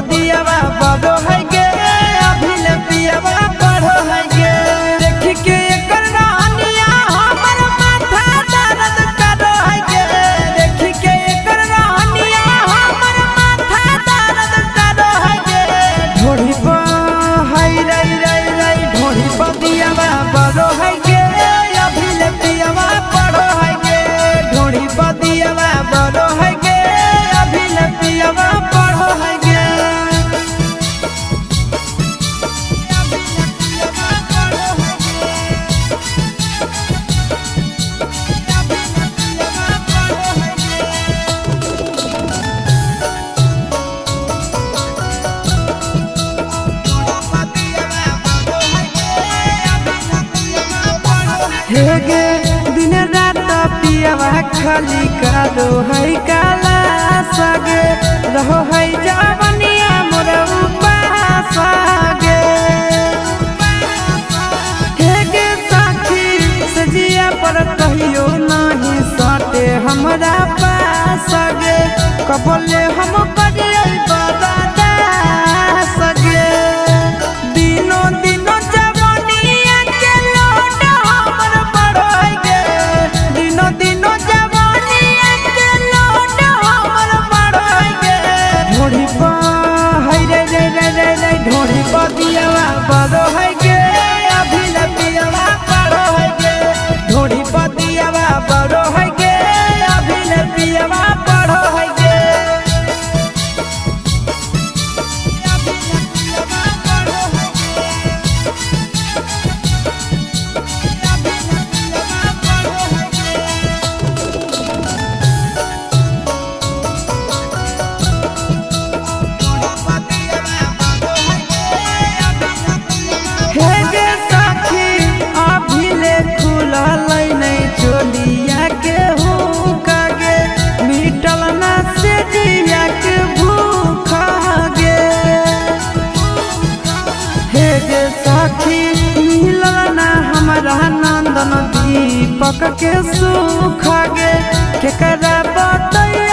बदियावा बड़ो है गे अभी ले पियावा बड़ो है गे देख के एकर रानिया हमर माथा दर्द करो है गे देख के एकर रानिया हमर माथा दर्द करो है गे ढोड़ी बा हाय रई रई रई ढोड़ी बदियावा बड़ो है गे अभी ले पियावा बड़ो है गे ढोड़ी बदियावा बड़ो है गे अभी ले पियावा बड़ो है गे हेगे दिन रात पियावा खाली कालो है काला सगे रहो है जवनिया मोर उपास गे हेगे साथी सजिया पर कहियो नहीं सटे हमरा पास गे कबले हम करिए बदादा सगे दिनों दिनों जवनिया के लोट हमर बड़ो है गे दिनों दिनों जवनिया के लोट हमर बड़ो है गे ढोड़ी पा है रे रे रे रे रे ढोड़ी बदियावा बड़ो है गे अभी ले पियावा बड़ो है गे ढोड़ी बदियावा बड़ो है गे अभी ले पियावा बड़ो है गे हेगे साथी अभी ले खुलल नहीं चोलिया के हुक्का गे मिटल ना से दिया के भूखा गे हेगे साथी मिलल ना हमारा नंदन दीपक के सुखा गे केकरा बतैया